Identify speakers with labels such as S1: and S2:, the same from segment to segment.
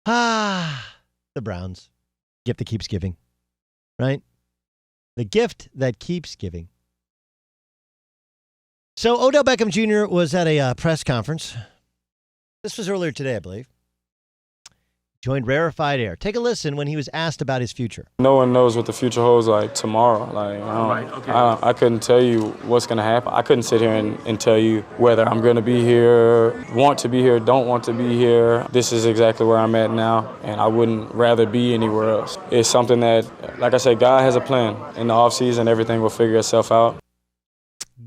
S1: The Browns. Gift that keeps giving, right? The gift that keeps giving. So Odell Beckham Jr. was at a press conference. This was earlier today, I believe. Joined Rarefied Air. Take a listen when he was asked about his future.
S2: No one knows what the future holds like tomorrow. I couldn't tell you what's going to happen. I couldn't sit here and tell you whether I'm going to be here, want to be here, don't want to be here. This is exactly where I'm at now, and I wouldn't rather be anywhere else. It's something that, like I said, God has a plan. In the offseason, everything will figure itself out.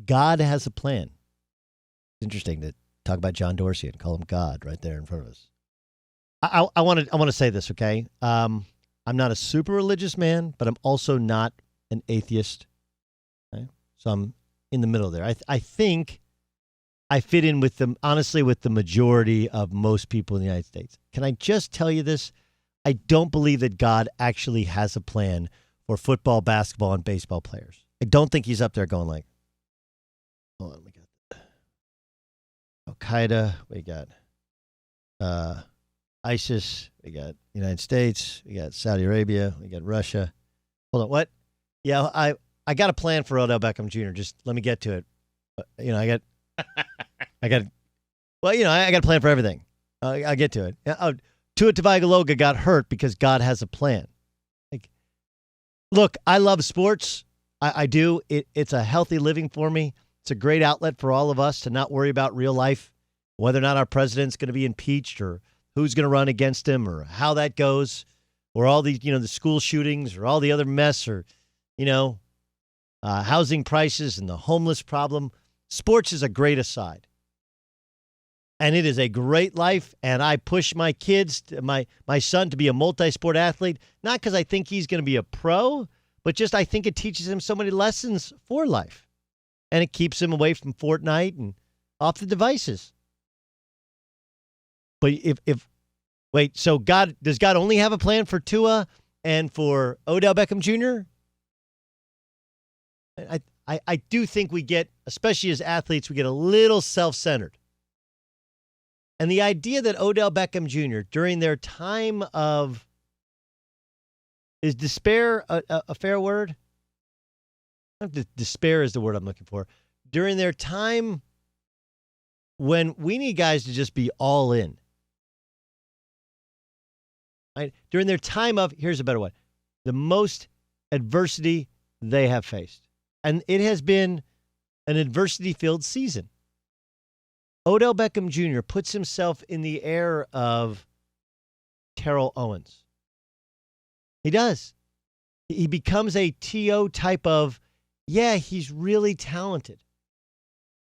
S1: God has a plan. It's interesting to talk about John Dorsey and call him God right there in front of us. I want to say this, okay? I'm not a super religious man, but I'm also not an atheist. Okay? So I'm in the middle there. I think I fit in with the majority of most people in the United States. Can I just tell you this? I don't believe that God actually has a plan for football, basketball, and baseball players. I don't think he's up there going like, hold on, we got Al-Qaeda, we got ISIS, we got United States, we got Saudi Arabia, we got Russia. Hold on, what? Yeah, I got a plan for Odell Beckham Jr. Just let me get to it. I got a plan for everything. I'll get to it. Tua Tagovailoa got hurt because God has a plan. Look, I love sports. I do. It's a healthy living for me. It's a great outlet for all of us to not worry about real life, whether or not our president's going to be impeached or who's going to run against him or how that goes, or all the, the school shootings or all the other mess or, housing prices and the homeless problem. Sports is a great aside. And it is a great life. And I push my kids, my son to be a multi-sport athlete, not because I think he's going to be a pro, but just I think it teaches him so many lessons for life. And it keeps him away from Fortnite and off the devices. But so does God only have a plan for Tua and for Odell Beckham Jr.? I do think we get, especially as athletes, we get a little self-centered. And the idea that Odell Beckham Jr., during their time of, is despair a fair word? Despair is the word I'm looking for. During their time when we need guys to just be all in. Right? During their time of, here's a better one, the most adversity they have faced. And it has been an adversity-filled season. Odell Beckham Jr. puts himself in the air of Terrell Owens. He does. He becomes a T.O. type of, yeah, he's really talented.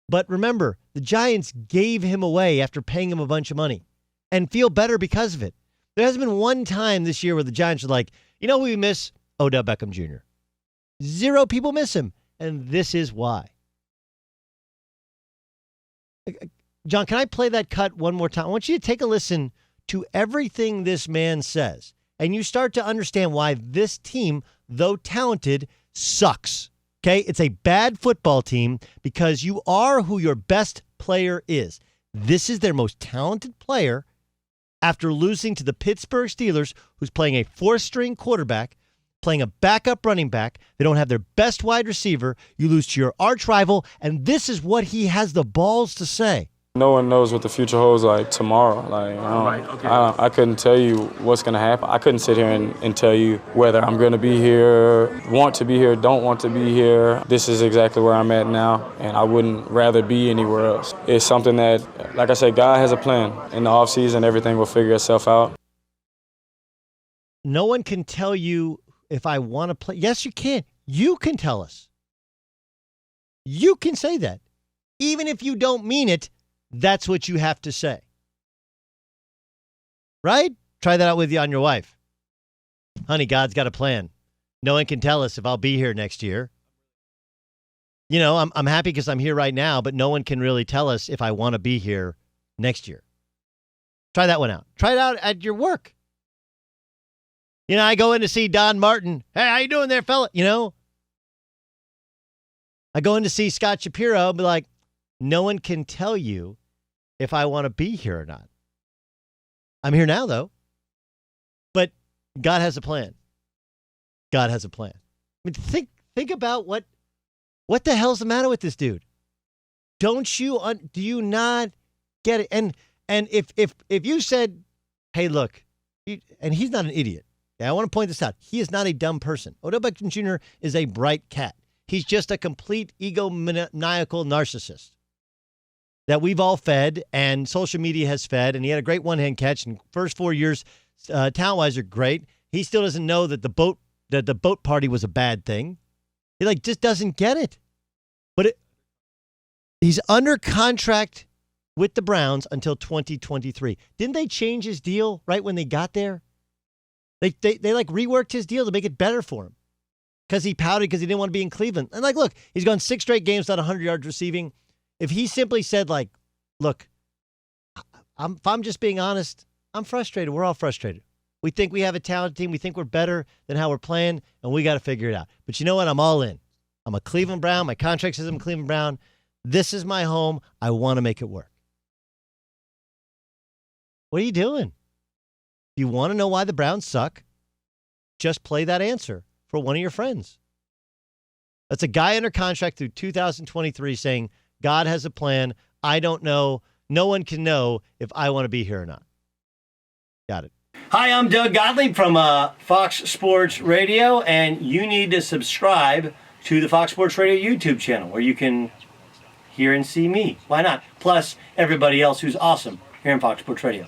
S1: But remember, the Giants gave him away after paying him a bunch of money and feel better because of it. There hasn't been one time this year where the Giants are like, who we miss? Odell Beckham Jr. 0 people miss him, and this is why. John, can I play that cut one more time? I want you to take a listen to everything this man says, and you start to understand why this team, though talented, sucks. Okay? It's a bad football team because you are who your best player is. This is their most talented player after losing to the Pittsburgh Steelers, who's playing a 4th-string quarterback, playing a backup running back. They don't have their best wide receiver. You lose to your arch rival, and this is what he has the balls to say.
S2: No one knows what the future holds like tomorrow. I couldn't tell you what's going to happen. I couldn't sit here and tell you whether I'm going to be here, want to be here, don't want to be here. This is exactly where I'm at now, and I wouldn't rather be anywhere else. It's something that, like I said, God has a plan. In the offseason, everything will figure itself out.
S1: No one can tell you if I want to play. Yes, you can. You can tell us. You can say that. Even if you don't mean it, that's what you have to say. Right? Try that out with you on your wife. Honey, God's got a plan. No one can tell us if I'll be here next year. I'm happy because I'm here right now, but no one can really tell us if I want to be here next year. Try that one out. Try it out at your work. I go in to see Don Martin. Hey, how you doing there, fella? I go in to see Scott Shapiro and be like, no one can tell you if I want to be here or not. I'm here now, though. But God has a plan. God has a plan. I mean, think about what the hell's the matter with this dude? Do you not get it? And if you said, hey, look, and he's not an idiot. Yeah, I want to point this out. He is not a dumb person. Odell Beckham Jr. is a bright cat. He's just a complete egomaniacal narcissist that we've all fed and social media has fed. And he had a great one-hand catch. And first 4 years, talent-wise, are great. He still doesn't know that the boat party was a bad thing. He just doesn't get it. But he's under contract with the Browns until 2023. Didn't they change his deal right when they got there? They reworked his deal to make it better for him because he pouted because he didn't want to be in Cleveland. And look, he's gone 6 straight games without 100 yards receiving. If he simply said look, if I'm just being honest, I'm frustrated. We're all frustrated. We think we have a talented team. We think we're better than how we're playing, and we got to figure it out. But you know what? I'm all in. I'm a Cleveland Brown. My contract says I'm a Cleveland Brown. This is my home. I want to make it work. What are you doing? If you want to know why the Browns suck, just play that answer for one of your friends. That's a guy under contract through 2023 saying, God has a plan. I don't know. No one can know if I want to be here or not. Got it.
S3: Hi, I'm Doug Gottlieb from Fox Sports Radio, and you need to subscribe to the Fox Sports Radio YouTube channel where you can hear and see me. Why not? Plus, everybody else who's awesome here in Fox Sports Radio.